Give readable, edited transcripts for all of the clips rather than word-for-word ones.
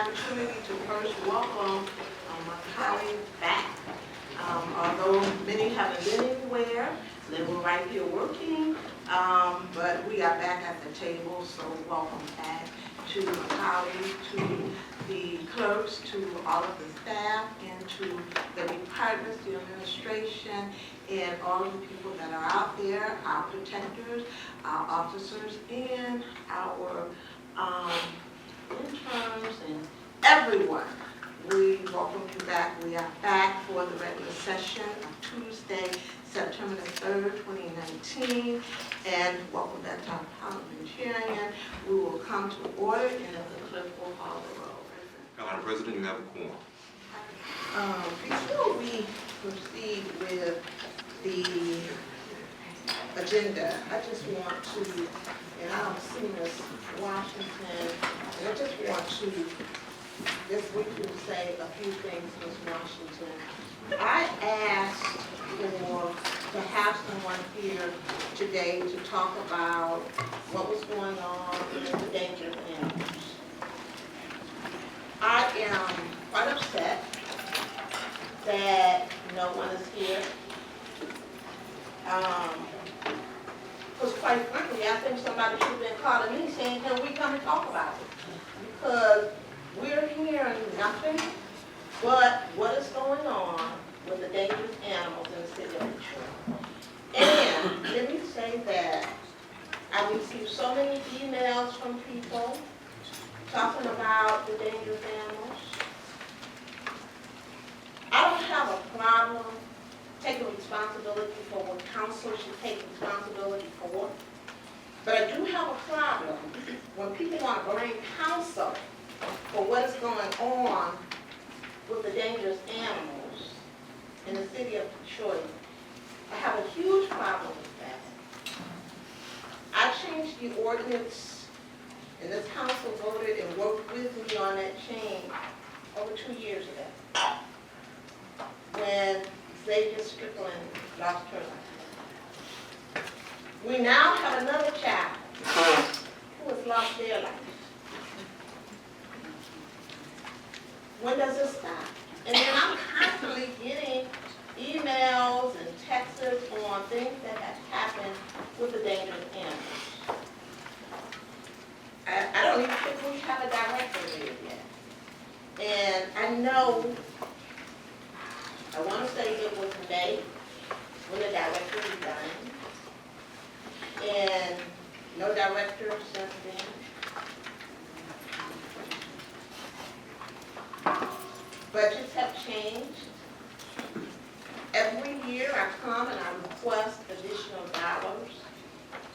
opportunity to first welcome my colleagues back. Although many haven't been anywhere, they were right here working, but we are back at the table, so welcome back to my colleagues, to the clerks, to all of the staff, and to the departments, the administration, and all of the people that are out there, our protectors, our officers, and our interns, and everyone. We welcome you back. We are back for the regular session of Tuesday, September the 3rd, 2019, and welcome back to our parliamentarian. We will come to order, and if the clerk will call the roll. Madam President, you have a quorum. Before we proceed with the agenda, I just want to, and I don't see Ms. Washington, and I just want to just briefly say a few things, Ms. Washington. I asked to have someone here today to talk about what was going on with the dangerous animals. I am quite upset that no one is here. Because quite frankly, I think somebody should have been calling me saying, can we come and talk about it? Because we're hearing nothing but what is going on with the dangerous animals in the city of Detroit. And let me say that I received so many emails from people talking about the dangerous animals. I don't have a problem taking responsibility for what council should take responsibility for, but I do have a problem when people want to blame council for what is going on with the dangerous animals in the city of Detroit. I have a huge problem with that. I changed the ordinance, and this council voted and worked with me on that change over 2 years ago, when Xavier Strickland lost her life. We now have another child who has lost their life. When does it stop? And then I'm constantly getting emails and texts on things that have happened with the dangerous animals. I don't even think we have a director there yet. And I know, I want to say it was May when the director resigned. And no director since then. Budgets have changed. Every year I come and I request additional dollars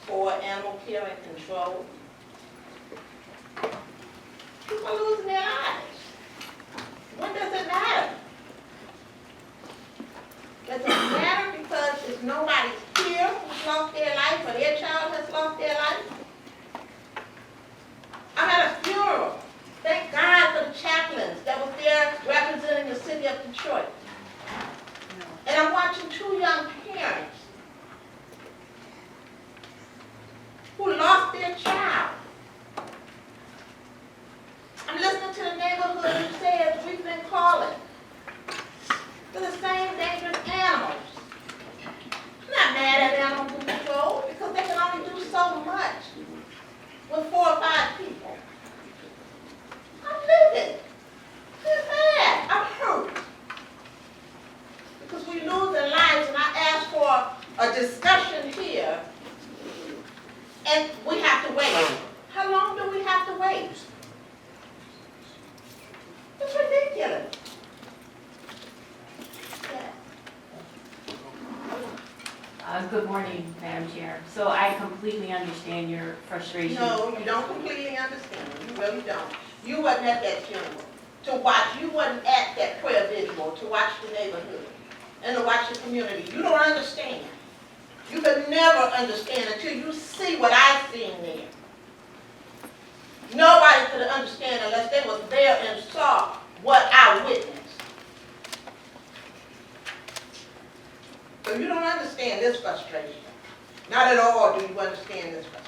for animal care and control. People are losing their lives. When does it matter? Does it matter because if nobody's here who's lost their life or their child has lost their life? I'm at a funeral. Thank God for the chaplains that was there representing the city of Detroit. And I'm watching 2 young parents who lost their child. I'm listening to the neighborhood who says we've been calling for the same dangerous animals. I'm not mad at animal control because they can only do so much with 4 or 5 people. I'm livid. It's bad. I'm hurt. Because we lose their lives, and I asked for a discussion here, and we have to wait. How long do we have to wait? It's ridiculous. Yeah. Good morning, Madam Chair. So I completely understand your frustration. No, you don't completely understand. You really don't. You wasn't at that funeral to watch. You wasn't at that prayer video to watch the neighborhood and to watch the community. You don't understand. You could never understand until you see what I've seen there. Nobody could understand unless they was there and saw what I witnessed. So you don't understand this frustration. Not at all do you understand this frustration.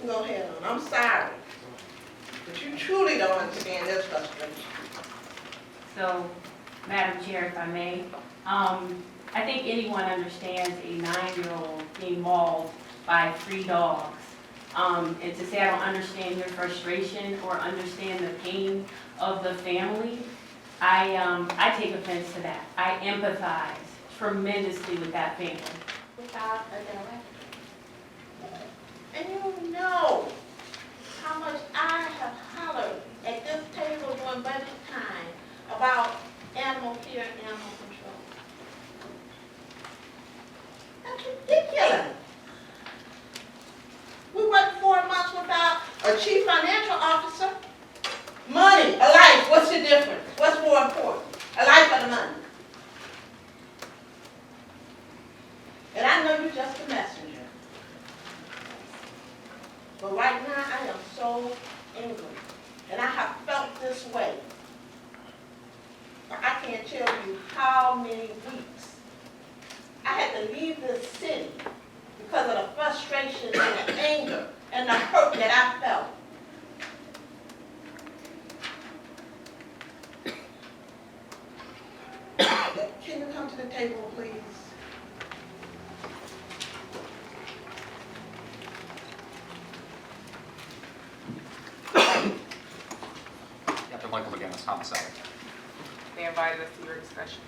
can go ahead on. I'm sorry. But you truly don't understand this frustration. So, Madam Chair, if I may, I think anyone understands a 9-year-old being mauled by 3 dogs. And to say I don't understand your frustration or understand the pain of the family, I take offense to that. I empathize tremendously with that family. Without a director. And you know how much I have hollered at this table during budget time about animal care and animal control. That's ridiculous. We went 4 months without a chief financial officer. Money, a life, what's the difference? What's more important? A life or the money? And I know you're just a messenger. But right now, I am so angry. And I have felt this way. I can't tell you how many weeks I had to leave this city because of the frustration and the anger and the hurt that I felt. Can you come to the table, please? Captain Lincoln against homicide. They invited us to your discussion.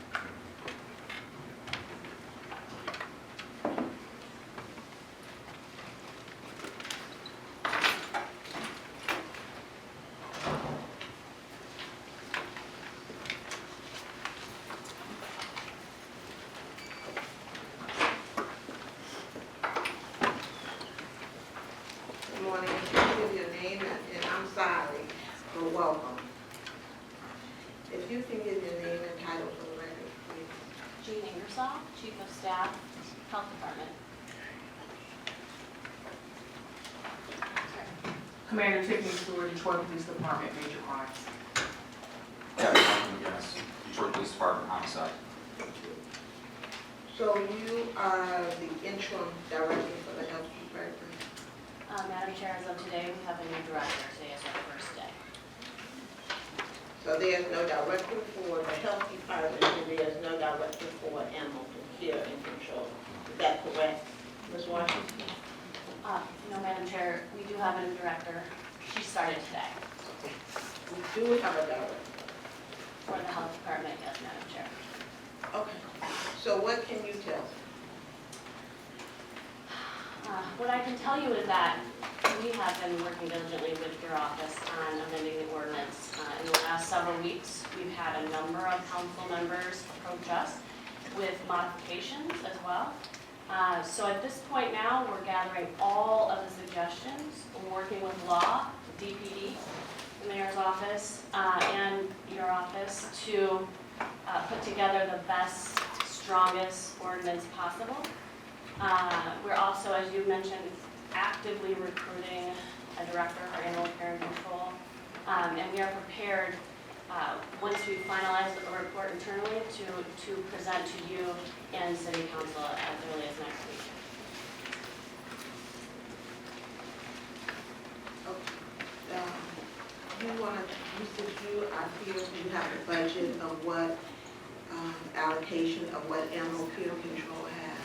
Good morning. Give your name and I'm sorry, but welcome. If you can give your name and title for the record, please. Jean Ingersoll, Chief of Staff, Health Department. Commander Tiffany Stewart, Detroit Police Department, Major Crimes. Captain Lincoln against Detroit Police Department homicide. So you are the interim director for the health department? Madam Chair, as of today, we have a new director. Today is our first day. So there's no director for the health department and there's no director for animal care and control. Is that correct, Ms. Washington? No, Madam Chair, we do have a new director. She started today We do have a director. for the Health Department, yes, Madam Chair. Okay. So what can you tell us? What I can tell you is that we have been working diligently with your office on amending the ordinance. In the last several weeks, we've had a number of council members approach us with modifications as well. So at this point now, we're gathering all of the suggestions. We're working with law, DPD, the mayor's office, and your office to put together the best, strongest ordinance possible. We're also, as you mentioned, actively recruiting a director for animal care and control. And we are prepared, once we finalize the report internally, to present to you and City Council as early as next week. You said you are here, you have the budget of what allocation of what animal care control has.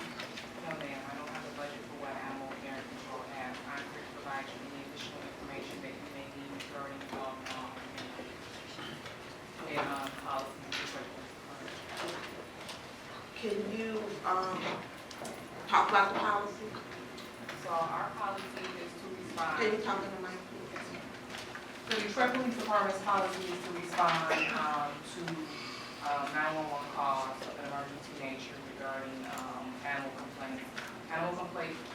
No, ma'am, I don't have a budget for what animal care and control has. I'm here to provide you any additional information that you may need regarding dog and policy and procedures. Can you talk about the policy? So our policy is to respond. Can you talk to the mic, please? The Detroit Police Department's policy is to respond to 911 calls of an emergency nature regarding animal complaints.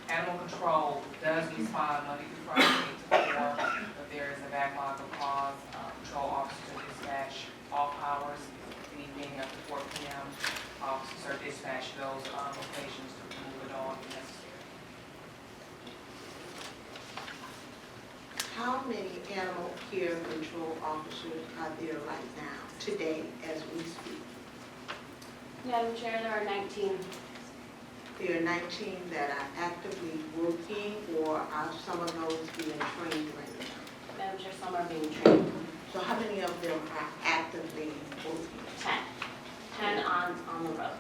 Animal control does respond Monday through Friday 8 to 4, but there is a backlog of calls. Patrol officers dispatch off hours, anything after 4 p.m. Officers are dispatched to those locations to remove a dog if necessary. How many animal care control officers are there right now, today, as we speak? Madam Chair, there are 19. There are 19 that are actively working or are are some of those being trained right now? Madam Chair, some are being trained, So how many of them are actively working? 10 on the road.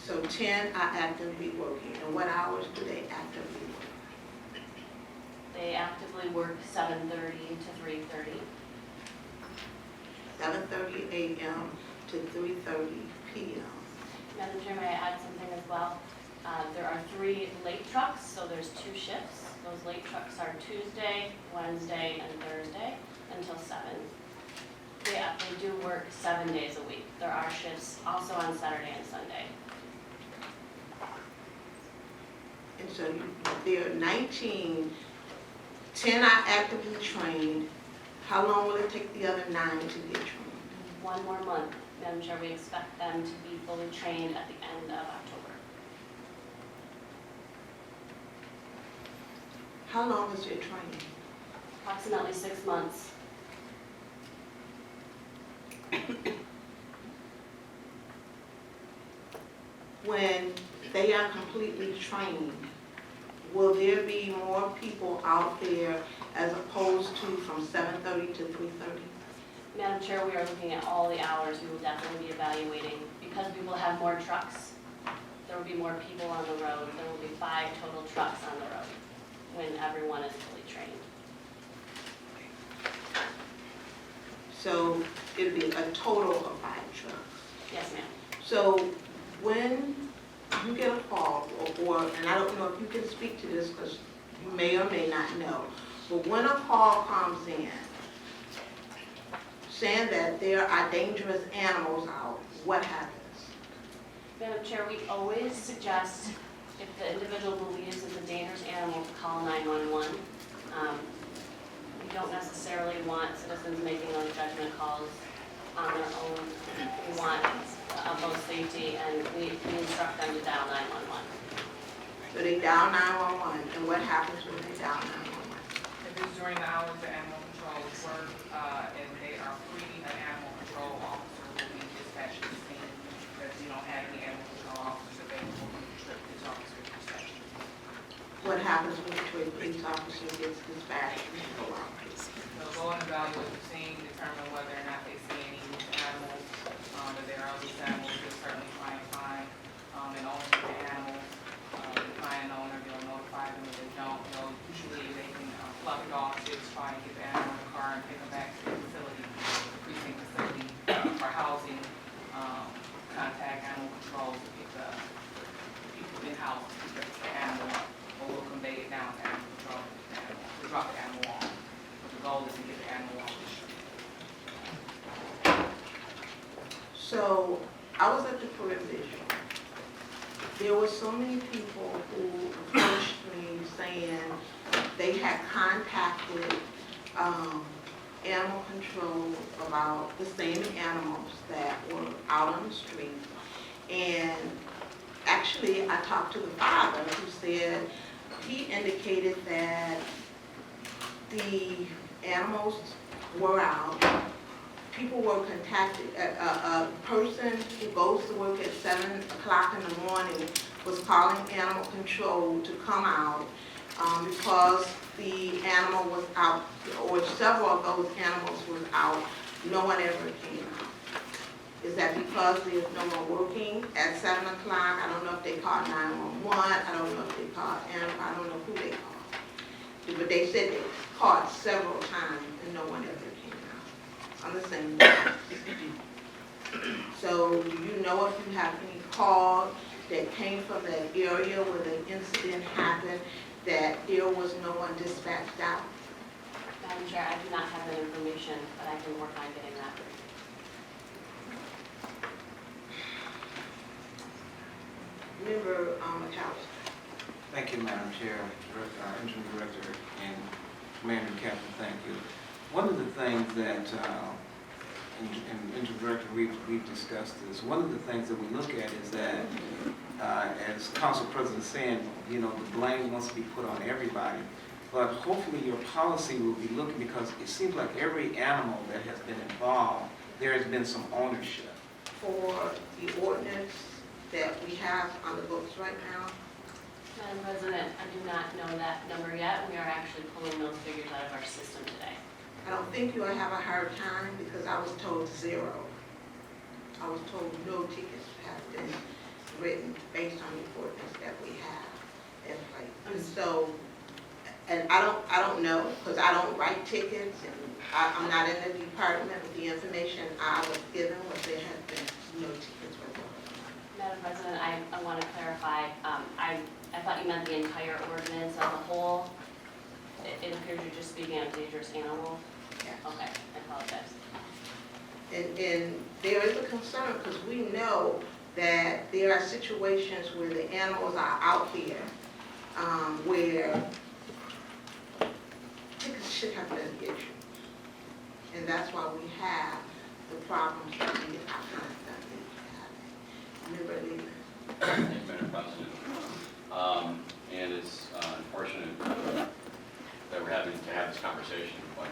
So 10 are actively working, and what hours do they actively work? They actively work 7:30 to 3:30. 7:30 a.m. to 3:30 p.m. Madam Chair, may I add something as well? There are 3 late trucks, so there's 2 shifts. Those late trucks are Tuesday, Wednesday, and Thursday until 7. They do work 7 days a week. There are shifts also on Saturday and Sunday. And so there are 19, 10 are actively trained. How long will it take the other 9 to get trained? 1 more month, Madam Chair, we expect them to be fully trained at the end of October. How long is your training? Approximately 6 months. When they are completely trained, will there be more people out there as opposed to from 7:30 to 3:30? Madam Chair, we are looking at all the hours. We will definitely be evaluating. Because we will have more trucks, there will be more people on the road. There will be 5 total trucks on the road when everyone is fully trained. So it'll be a total of 5 trucks. Yes, ma'am. So when you get a call, and I don't know if you can speak to this because you may or may not know, but when a call comes in saying that there are dangerous animals out, what happens? Madam Chair, we always suggest if the individual believes it's a dangerous animal to call 911. We don't necessarily want citizens making those judgment calls on their own. We want utmost safety, and we instruct them to dial 911. So they dial 911, and what happens when they dial 911? If it's during the hours of animal control work, and they are free, an animal control officer will be dispatched to the scene. Because you don't have any animal control officers available, this officer is dispatched. What happens when a police officer gets dispatched and go out? They'll go and evaluate the scene, determine whether or not they see any loose animals. If there are loose animals, they'll certainly try and find an owner of the animal. Find an owner, they'll notify them. If they don't, usually they can plug it off, just try and get the animal in the car and take them back to the facility, the precinct facility for housing. Contact animal control to pick the people in-house to pick the animal up, or we'll convey it down to animal control to drop the animal off. The goal is to get the animal off the street. So I was at the prohibition. There were so many people who approached me saying they had contacted animal control about the same animals that were out on the street. And actually, I talked to the father who said he indicated that the animals were out. People were contacted. A person who goes to work at 7 o'clock in the morning was calling animal control to come out because the animal was out, or several of those animals was out. No one ever came out. Is that because there's no more working at 7 o'clock? I don't know if they called 911. I don't know if they called animal. I don't know who they called. But they said they called several times and no one ever came out on the same day. So do you know if you have any calls that came from that area where the incident happened, that there was no one dispatched out? Madam Chair, I do not have that information, but I can work on getting that. Member McAllister. Thank you, Madam Chair, Interim Director, and Commander and Captain, thank you. One of the things that, and Interim Director, we've discussed this, one of the things that we look at is that, as Council President saying, you know, the blame wants to be put on everybody, but hopefully your policy will be looking, because it seems like every animal that has been involved, there has been some ownership. For the ordinance that we have on the books right now, Madam President, I do not know that number yet. We are actually pulling those figures out of our system today. I don't think you'll have a hard time because I was told 0. I was told no tickets have been written based on the ordinance that we have in place. And so, and I don't know, because I don't write tickets, and I'm not in the department, but the information I was given was there have been no tickets written. Madam President, I want to clarify, I thought you meant the entire ordinance as a whole. It appears you're just speaking of dangerous animals. Yeah. Okay, I apologize. And there is a concern because we know that there are situations where the animals are out here where tickets should have been issued. And that's why we have the problems that we have. Madam President. And it's unfortunate that we're having to have this conversation, but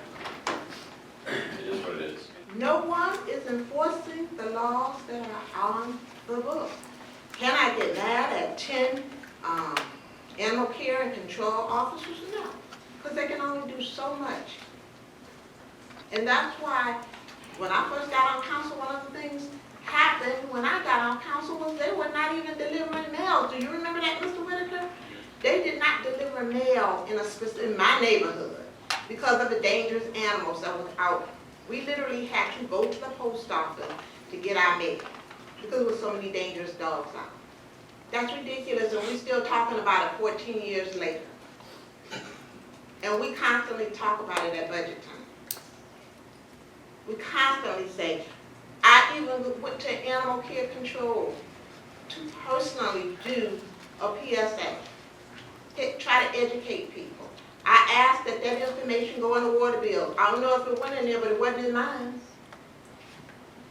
it is what it is. No one is enforcing the laws that are on the book. Can I get mad at 10 animal care and control officers? No, because they can only do so much. And that's why when I first got on council, one of the things happened when I got on council was they were not even delivering mail. Do you remember that, Mr. Whitaker? They did not deliver mail in my neighborhood because of the dangerous animals that was out. We literally had to go to the post office to get our mail because there were so many dangerous dogs out. That's ridiculous, and we're still talking about it 14 years later. And we constantly talk about it at budget time. We constantly say, I even went to animal care control to personally do a PSA, try to educate people. I asked that that information go in the water bill. I don't know if it went in there, but it wasn't in mine.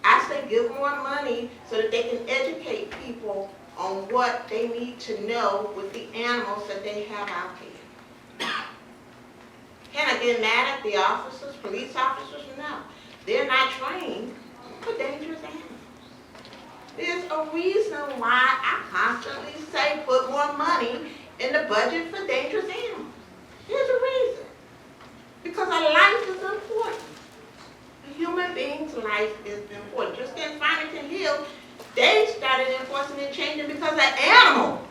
I say give more money so that they can educate people on what they need to know with the animals that they have out here. Can I get mad at the officers, police officers? No. They're not trained for dangerous animals. There's a reason why I constantly say put more money in the budget for dangerous animals. There's a reason. Because a life is important. A human being's life is important. Just in Farmington Hill, they started enforcing and changing because of animal.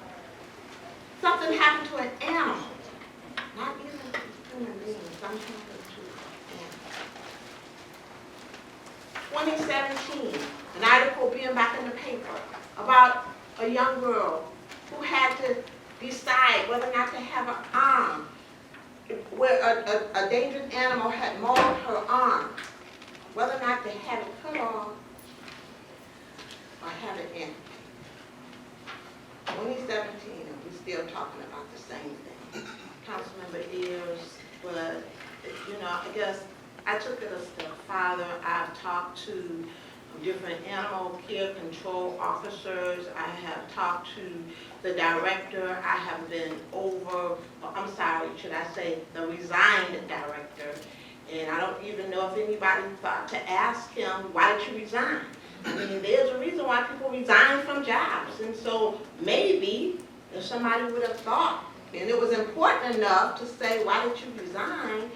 Something happened to an animal. Not even a human being. Something happened to an animal. 2017, an article being back in the paper about a young girl who had to decide whether or not to have an arm, where a dangerous animal had mauled her arm, whether or not to have it cut off or have it amputated. 2017, and we're still talking about the same thing. Councilmember Ayers, but I guess I took it a step farther. I've talked to different animal care control officers. I have talked to the director. I have been should I say, the resigned director. And I don't even know if anybody thought to ask him, why did you resign? I mean, there's a reason why people resign from jobs. And so maybe if somebody would have thought, and it was important enough to say, why did you resign?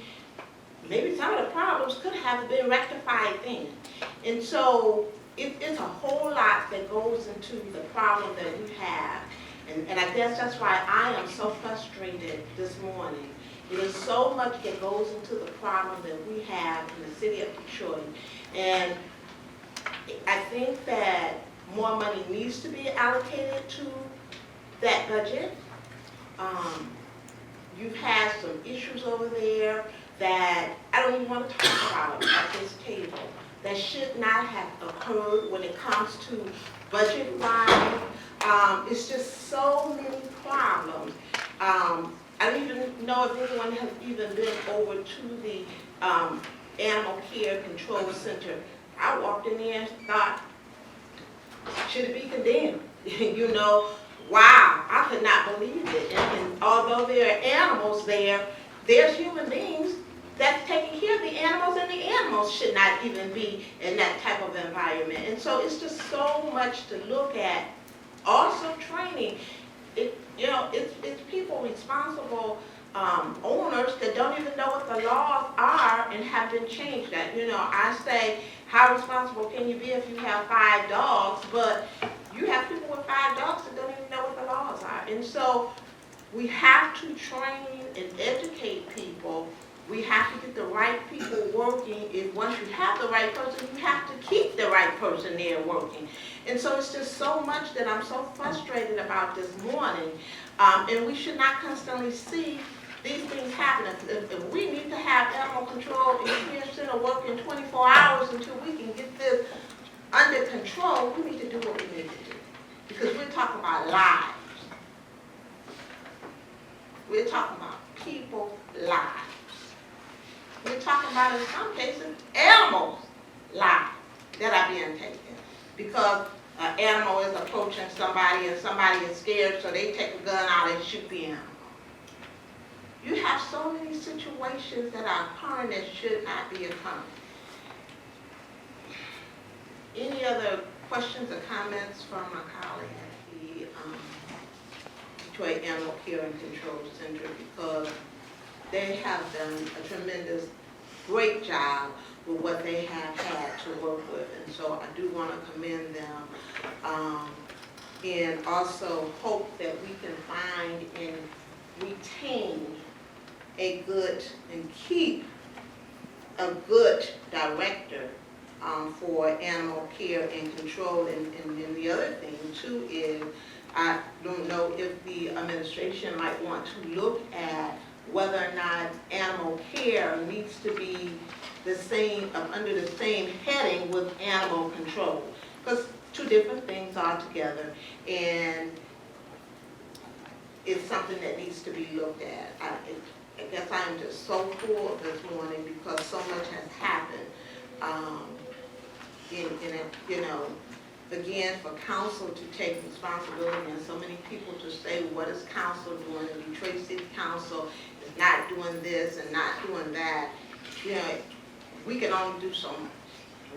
Maybe some of the problems could have been rectified then. And so it's a whole lot that goes into the problem that we have. And I guess that's why I am so frustrated this morning. There's so much that goes into the problem that we have in the city of Detroit. And I think that more money needs to be allocated to that budget. You've had some issues over there that I don't even want to talk about at this table that should not have occurred when it comes to budget-wise. It's just so many problems. I don't even know if anyone has even been over to the Animal Care Control Center. I walked in there and thought, should it be condemned? Wow, I could not believe it. And although there are animals there, there's human beings that's taking care of the animals, and the animals should not even be in that type of environment. And so it's just so much to look at. Also training, it's people people, responsible owners that don't even know what the laws are and have been changed. That, you know, I say, how responsible can you be if you have 5 dogs, but you have people with 5 dogs that don't even know what the laws are. And so we have to train and educate people. We have to get the right people working. If once you have the right person, you have to keep the right person there working. And so it's just so much that I'm so frustrated about this morning. And we should not constantly see these things happen. If we need to have animal control here center working 24 hours until we can get this under control, we need to do what we need to do. Because we're talking about lives. We're talking about people's lives. We're talking about, in some cases, animals' lives that are being taken. Because an animal is approaching somebody and somebody is scared, so they take a gun out and shoot the animal. You have so many situations that are occurring that should not be occurring. Any other questions or comments from my colleague at the Detroit Animal Care and Control Center, because they have done a tremendous, great job with what they have had to work with, and so I do want to commend them, and also hope that we can find and retain a good and keep a good director for animal care and control. And then the other thing too is, I don't know if the administration might want to look at whether or not animal care needs to be the same, under the same heading with animal control, because 2 different things altogether, and it's something that needs to be looked at. I guess I am just so full this morning because so much has happened. You know, again, for council to take responsibility and so many people to say, what is council doing? And Detroit City Council is not doing this and not doing that. You know, we can only do so much.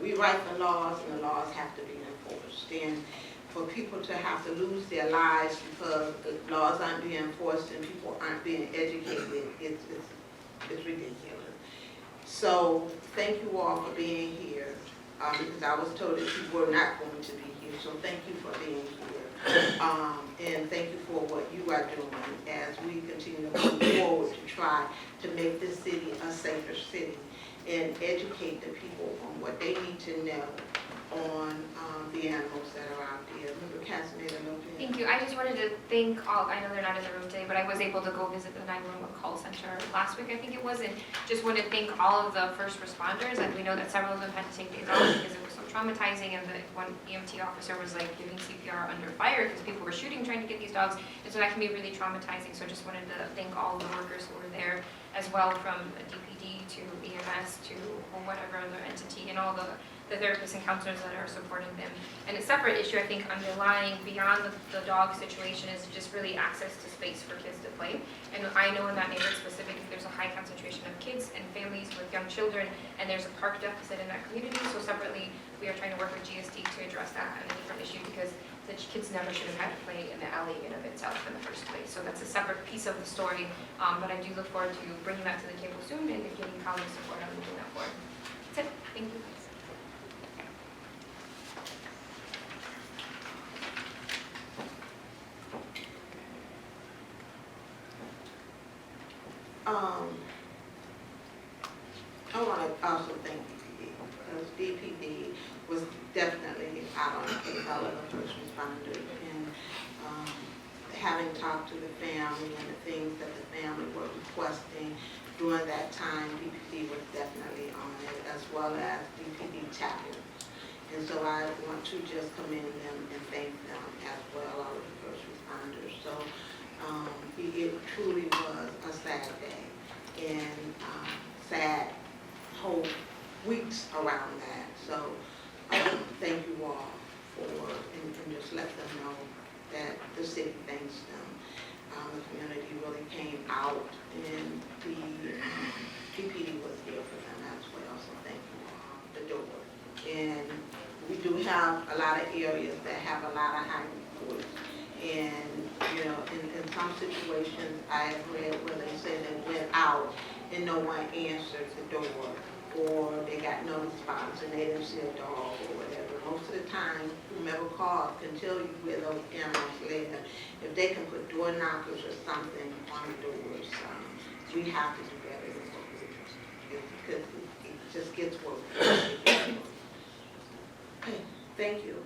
We write the laws, and the laws have to be enforced. And for people to have to lose their lives because the laws aren't being enforced and people aren't being educated, it's ridiculous. So thank you all for being here, because I was told that you were not going to be here. So thank you for being here, and thank you for what you are doing as we continue to move forward to try to make this city a safer city and educate the people on what they need to know on the animals that are out there. Member Casaneda Lopez. Thank you. I just wanted to thank all, I know they're not in the room today, but I was able to go visit the 911 call center last week, I think it was, and just want to thank all of the first responders. And we know that several of them had to take days off because it was so traumatizing, and the one EMT officer was like giving CPR under fire because people were shooting trying to get these dogs, and so that can be really traumatizing. So just wanted to thank all of the workers who were there as well, from DPD to EMS to whatever other entity, and all the therapists and counselors that are supporting them. And a separate issue, I think, underlying beyond the dog situation is just really access to space for kids to play. And I know in that neighborhood specifically, there's a high concentration of kids and families with young children, and there's a park deficit in that community. So separately, we are trying to work with GSD to address that on a different issue, because the kids never should have had to play in the alley in and of itself in the first place. So that's a separate piece of the story, but I do look forward to bringing that to the table soon and getting colleagues support on moving that forward. That's it. Thank you. I want to also thank DPD, because DPD was definitely out on the case, all of the first responders, and having talked to the family and the things that the family were requesting during that time, DPD was definitely on it, as well as DPD chaplains. And so I want to just commend them and thank them as well, all of the first responders. So it truly was a sad day, and sad whole weeks around that. So thank you all for, and just let them know that the city thanks them. The community really came out, and the DPD was here for them as well. So thank you all, the door. And we do have a lot of areas that have a lot of high reports, and You know, in some situations, I have read where they said they went out and no one answered the door, or they got no response and they didn't see a dog or whatever. Most of the time, whomever calls can tell you where those animals live. If they can put door knockers or something on the doors, we have to do better than what we do. Because it just gets worse. Okay, thank you.